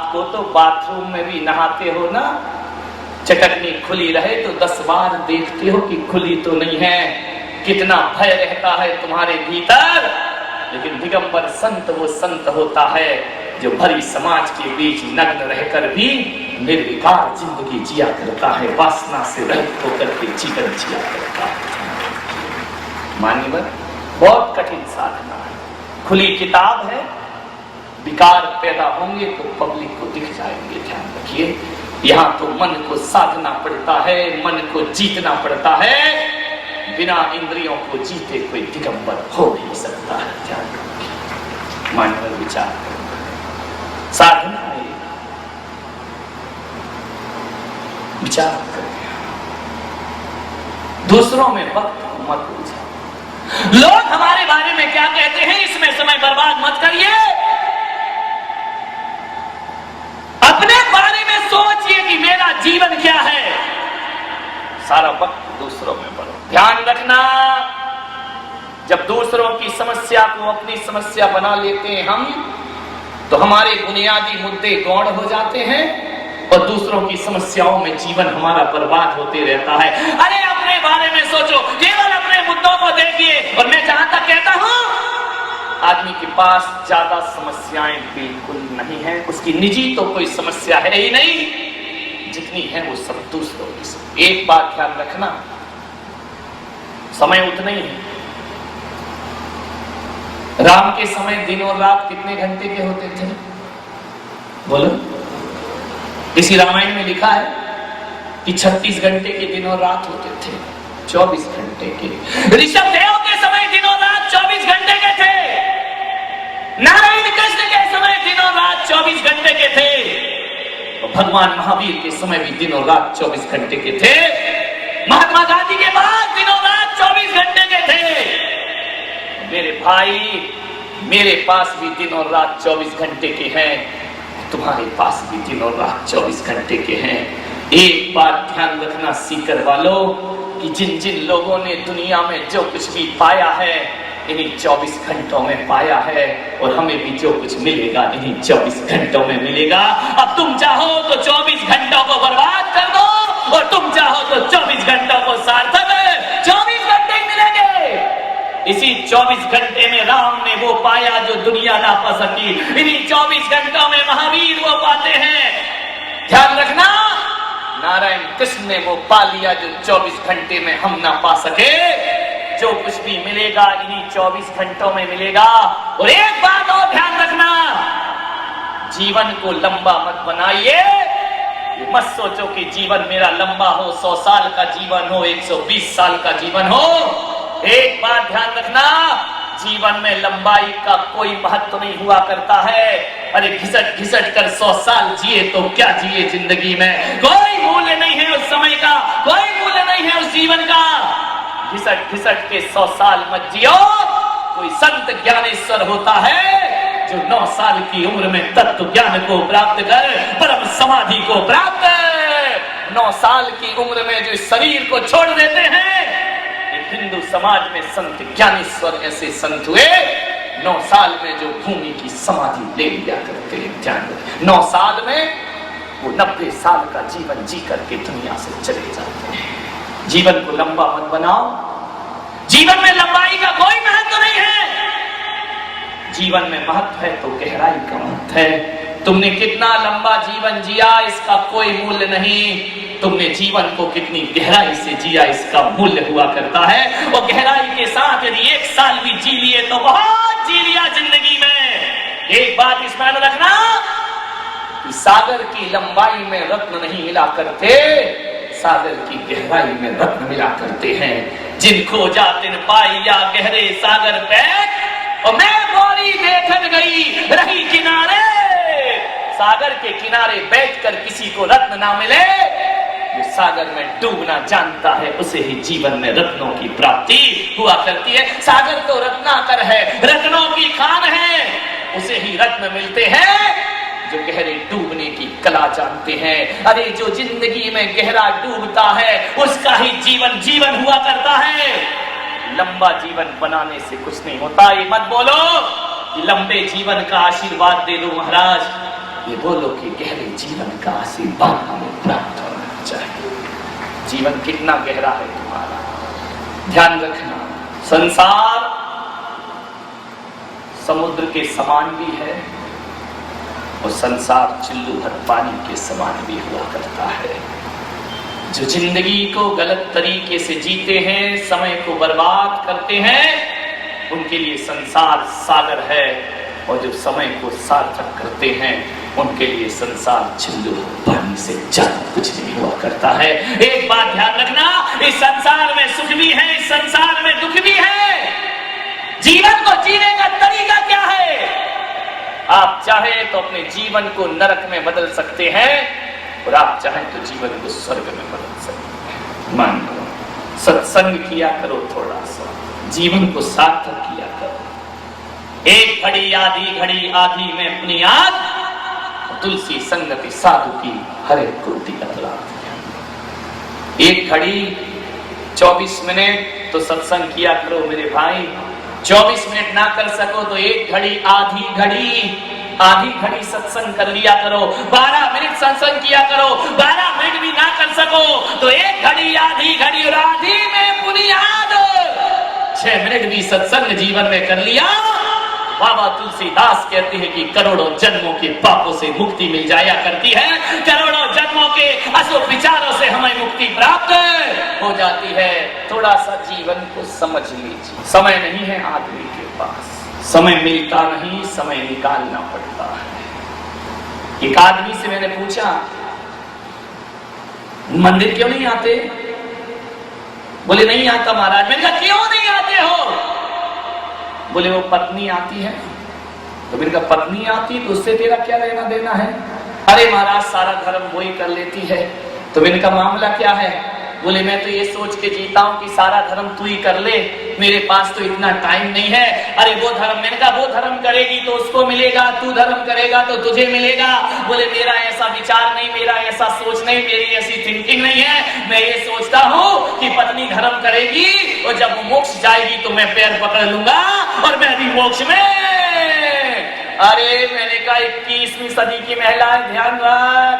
रात को तो बाथरूम में भी नहाते हो ना, चटकनी खुली रहे तो 10 बार देखते हो कि खुली तो नहीं है। कितना भय रहता है तुम्हारे भीतर। लेकिन दिगंबर संत वो संत होता है जो भरी समाज के बीच नग्न रहकर भी निर्विकार जिंदगी जिया करता है, वासना से रहित होकर के जीवन जिया करता है। मान्यवर, बहुत कठिन साधना है, खुली किताब है। विकार पैदा होंगे तो पब्लिक को दिख जाएंगे। ध्यान रखिए, यहां तो मन को साधना पड़ता है, मन को जीतना पड़ता है। बिना इंद्रियों को जीते कोई दिगंबर हो नहीं सकता है। ध्यान रखिए, मान्यवर विचार साधना है, विचार करें, दूसरों में वक्त मत पूछो। लोग हमारे बारे में क्या कहते हैं इसमें समय बर्बाद मत करिए। अपने बारे में सोचिए कि मेरा जीवन क्या है। सारा वक्त दूसरों में बढ़ो। ध्यान रखना, जब दूसरों की समस्या को अपनी समस्या बना लेते हैं हम, तो हमारे बुनियादी मुद्दे गौण हो जाते हैं और दूसरों की समस्याओं में जीवन हमारा बर्बाद होते रहता है। अरे अपने बारे में सोचो, केवल अपने मुद्दों को देखिए। और मैं जहां तक कहता हूं, आदमी के पास ज्यादा समस्याएं बिल्कुल नहीं है, उसकी निजी तो कोई समस्या है ही नहीं, जितनी है वो सब दूसरों की। एक बात ध्यान रखना, समय उतना ही है। राम के समय दिन और रात कितने घंटे के होते थे? बोलो। इसी रामायण में लिखा है कि 36 घंटे के दिन और रात होते थे, 24 घंटे के। ऋषभ देव के समय दिन और रात 24 घंटे के थे। नारायण कृष्ण के समय दिन और रात 24 घंटे के थे। और भगवान महावीर के समय भी दिन और रात 24 घंटे के थे। महात्मा गांधी के बाद दिन और रात 24 घंटे के थे। मेरे भाई, मेरे पास भी दिन और रात 24 घंटे के हैं, तुम्हारे पास भी दिन और रात 24 घंटे के हैं। एक बात ध्यान रखना सीकर वालों, कि जिन जिन लोगों ने दुनिया में जो कुछ भी पाया है, इन्हीं 24 घंटों में पाया है, और हमें भी जो कुछ मिलेगा इन्हीं 24 घंटों में मिलेगा। अब तुम चाहो तो 24 घंटों को बर्बाद कर दो, और तुम चाहो तो 24 घंटों को सार्थक 24 घंटे मिलेंगे। इसी 24 घंटे में राम ने वो पाया जो दुनिया ना पा सकी। इन्हीं 24 घंटों में महावीर वो पाते हैं। ध्यान रखना, नारायण कृष्ण ने वो पा लिया जो 24 घंटे में हम ना पा सके। जो कुछ भी मिलेगा इन्हीं 24 घंटों में मिलेगा। और एक बात और ध्यान रखना, जीवन को लंबा मत बनाइए। मत सोचो कि जीवन मेरा लंबा हो, 100 साल का जीवन हो, 120 साल का जीवन हो। एक बात ध्यान रखना, जीवन में लंबाई का कोई महत्व नहीं हुआ करता है। अरे घिसट घिसट कर 100 साल जिए तो क्या जिए, जिंदगी में कोई मूल्य नहीं है उस समय का, कोई मूल्य नहीं है उस जीवन का। घिसट घिसट के 100 साल मत जियो। कोई संत ज्ञानेश्वर होता है जो 9 साल की उम्र में तत्व ज्ञान को प्राप्त कर परम समाधि को प्राप्त, 9 साल की उम्र में जो शरीर को छोड़ देते हैं। हिंदू समाज में संत ज्ञानेश्वर ऐसे संत हुए 9 साल में जो भूमि की समाधि ले लिया करते हैं। ध्यान रखें, 9 साल में वो 90 साल का जीवन जी करके दुनिया से चले जाते हैं। जीवन को लंबा मत बनाओ। जीवन में लंबाई का कोई महत्व नहीं है। जीवन में महत्व है तो गहराई का महत्व है। तुमने कितना लंबा जीवन जिया इसका कोई मूल्य नहीं, तुमने जीवन को कितनी गहराई से जिया इसका मूल्य हुआ करता है। और गहराई के साथ यदि 1 साल भी जी लिए तो बहुत जी लिया जिंदगी में। एक बात इसमें रखना कि सागर की लंबाई में रत्न नहीं मिला करते, सागर की गहराई में रत्न मिला करते हैं। जिनको जातिन पाई या गहरे सागर पे, और मैं बोरी देखन गई रही किनारे। सागर के किनारे बैठकर किसी को रत्न ना मिले, जो सागर में डूबना जानता है उसे ही जीवन में रत्नों की प्राप्ति हुआ करती है। सागर तो रत्नाकर है, रत्नों की खान है, उसे ही रत्न मिलते हैं जो गहरे डूबने की कला जानते हैं। अरे जो जिंदगी में गहरा डूबता है उसका ही जीवन जीवन हुआ करता है। लंबा जीवन बनाने से कुछ नहीं होता। ये मत बोलो कि लंबे जीवन का आशीर्वाद दे दो महाराज। ये बोलो कि गहरे जीवन का आशीर्वाद हमें प्राप्त होना चाहिए। जीवन कितना गहरा है तुम्हारा, ध्यान रखना। संसार समुद्र के समान भी है और संसार चिल्लू भर पानी के समान भी हुआ करता है। जो जिंदगी को गलत तरीके से जीते हैं, समय को बर्बाद करते हैं, उनके लिए संसार सागर है, और जो समय को सार्थक करते हैं उनके लिए संसार चिल्लू पानी से ज्यादा कुछ नहीं हुआ करता है। एक बात ध्यान रखना, इस संसार में सुख भी है, इस संसार में दुख भी है। जीवन को जीने का तरीका क्या है? आप चाहे तो अपने जीवन को नरक में बदल सकते हैं और आप चाहे तो जीवन को स्वर्ग में बदल सकते हैं। मान लो सत्संग किया करो, थोड़ा सा जीवन को सार्थक किया करो। एक घड़ी आधी में अपनी याद, तुलसी संगति साधु की हरे कोटि अपराध। एक घड़ी 24 मिनट तो सत्संग किया करो मेरे भाई। 24 मिनट ना कर सको तो एक घड़ी आधी घड़ी सत्संग कर लिया करो। 12 मिनट सत्संग किया करो। 12 मिनट भी ना कर सको तो एक घड़ी और आधी में बुनियाद 6 मिनट भी सत्संग जीवन में कर लिया। बाबा तुलसीदास कहते हैं कि करोड़ों जन्मों के पापों से मुक्ति मिल जाया करती है, करोड़ों जन्मों के अशुभ विचारों से हमें मुक्ति प्राप्त हो जाती है। थोड़ा सा जीवन को समझ लीजिए। समय नहीं है आदमी के पास, समय मिलता नहीं, समय निकालना पड़ता है। एक आदमी से मैंने पूछा, मंदिर क्यों नहीं आते? बोले नहीं आता महाराज। मैंने कहा क्यों नहीं आते हो? बोले वो पत्नी आती है। तो मैंने कहा पत्नी आती तो उससे तेरा क्या लेना देना है? अरे महाराज सारा धर्म वही कर लेती है। तो मैंने कहा मामला क्या है? बोले मैं तो ये सोच के जीता हूँ कि सारा धर्म तू ही कर ले, मेरे पास तो इतना टाइम नहीं है। अरे वो धर्म, मैंने कहा वो धर्म करेगी तो उसको मिलेगा, तू धर्म करेगा तो तुझे मिलेगा। बोले मेरा ऐसा विचार नहीं, मेरा ऐसा सोच नहीं, मेरी ऐसी थिंकिंग नहीं है। मैं ये सोचता हूँ कि पत्नी धर्म करेगी और जब वो मोक्ष जाएगी तो मैं पैर पकड़ लूंगा और मैं भी मोक्ष में। अरे मैंने कहा 21वीं सदी की महिलाएं ध्यान रख,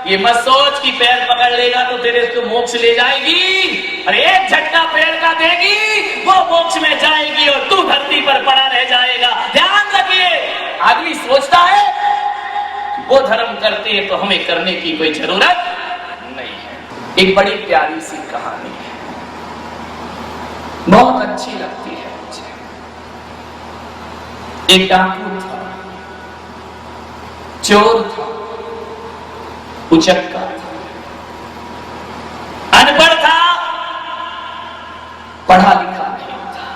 ये मत सोच कि पैर पकड़ लेगा तो तेरे को मोक्ष ले जाएगी। अरे एक झटका पैर का देगी, वो मोक्ष में जाएगी और तू धरती पर पड़ा रह जाएगा। ध्यान रखिए, आदमी सोचता है वो धर्म करते हैं तो हमें करने की कोई जरूरत नहीं है। एक बड़ी प्यारी सी कहानी है, बहुत अच्छी लगती है मुझे। एक डाकू था, चोर था, उचक्का था, अनपढ़ था, पढ़ा लिखा नहीं था,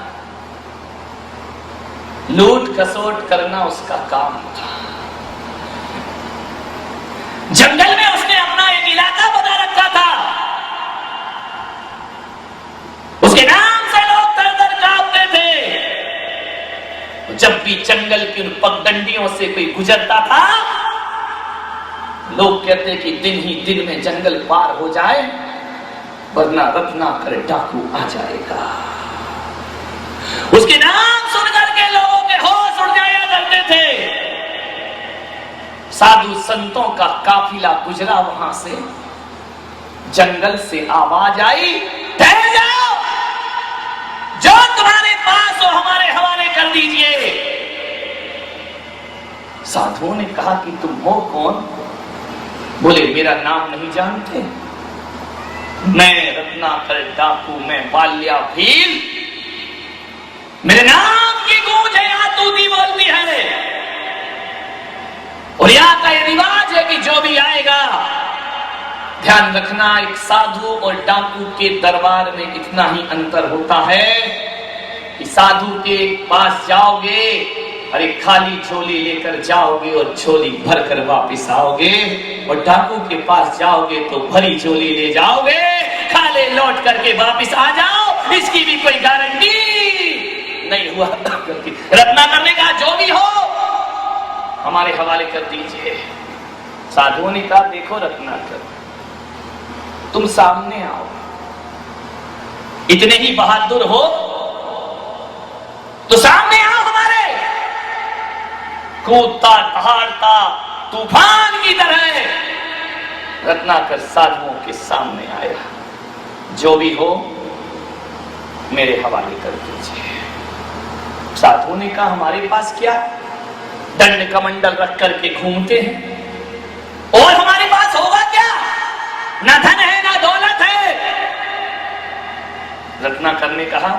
लूट खसोट करना उसका काम था। जंगल में उसने अपना एक इलाका बना रखा था, उसके नाम से लोग दर-दर कांपते थे। जब भी जंगल की उन पगडंडियों से कोई गुजरता था, लोग कहते कि दिन ही दिन में जंगल पार हो जाए वरना रत्नाकर डाकू आ जाएगा। उसके नाम सुनकर के लोगों के होश उड़ जाया करते थे। साधु संतों का काफिला गुजरा वहां से, जंगल से आवाज आई, ठहर जाओ, जो तुम्हारे पास हो हमारे हवाले कर दीजिए। साधुओं ने कहा कि तुम हो कौन? बोले मेरा नाम नहीं जानते, मैं रत्नाकर डाकू, मैं बाल्या भील, मेरे नाम की गूंज है यहाँ तूती बोलती है। और यहाँ का ये रिवाज है कि जो भी आएगा, ध्यान रखना, एक साधु और डाकू के दरबार में इतना ही अंतर होता है कि साधु के पास जाओगे अरे खाली झोली लेकर जाओगे और झोली भरकर वापस आओगे, और डाकू के पास जाओगे तो भरी झोली ले जाओगे, खाली लौट करके वापस आ जाओ, इसकी भी कोई गारंटी नहीं हुआ। रत्नाकर ने कहा जो भी हो हमारे हवाले कर दीजिए। साधुओं ने कहा देखो रत्नाकर, तुम सामने आओ, इतने ही बहादुर हो तो सामने आओ हमारे। कूदता, दहाड़ता, तूफान की तरह रत्नाकर साधुओं के सामने आया। जो भी हो मेरे हवाले कर दीजिए। साधुओं ने कहा हमारे पास क्या, दंड कमंडल रख करके घूमते हैं और हमारे पास होगा क्या, ना धन है ना दौलत है। रत्नाकर ने कहा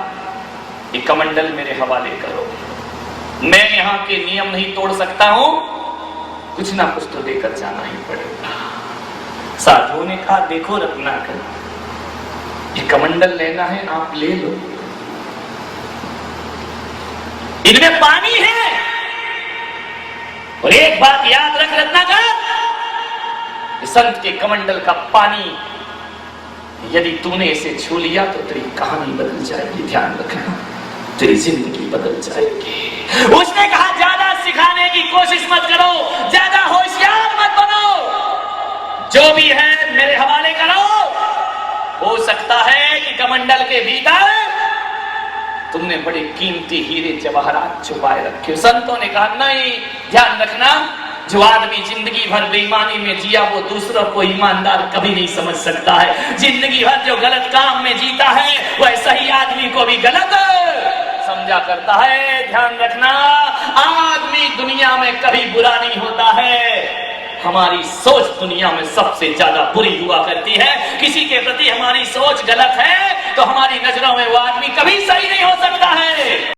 ये कमंडल मेरे हवाले करो, मैं यहां के नियम नहीं तोड़ सकता हूं, कुछ ना कुछ तो देकर जाना ही पड़ेगा। साधुओं ने कहा देखो रत्नाकर, ये कमंडल लेना है आप ले लो, इनमें पानी है। और एक बात याद रख रत्नाकर, संत के कमंडल का पानी यदि तूने इसे छू लिया तो तेरी कहानी बदल जाएगी, ध्यान रखना, तेरी जिंदगी बदल जाएगी। उसने कहा ज्यादा सिखाने की कोशिश मत करो, ज्यादा होशियार मत बनो, जो भी है मेरे हवाले करो। हो सकता है कि कमंडल के भीतर तुमने बड़े कीमती हीरे जवाहरात छुपाए रखे। संतों ने कहा नहीं, ध्यान रखना, जो आदमी जिंदगी भर बेईमानी में जिया वो दूसरों को ईमानदार कभी नहीं समझ सकता है। जिंदगी भर जो गलत काम में जीता है वह सही आदमी को भी गलत समझा करता है। ध्यान रखना, आदमी दुनिया में कभी बुरा नहीं होता है, हमारी सोच दुनिया में सबसे ज्यादा बुरी हुआ करती है। किसी के प्रति हमारी सोच गलत है तो हमारी नजरों में वो आदमी कभी सही नहीं हो सकता है।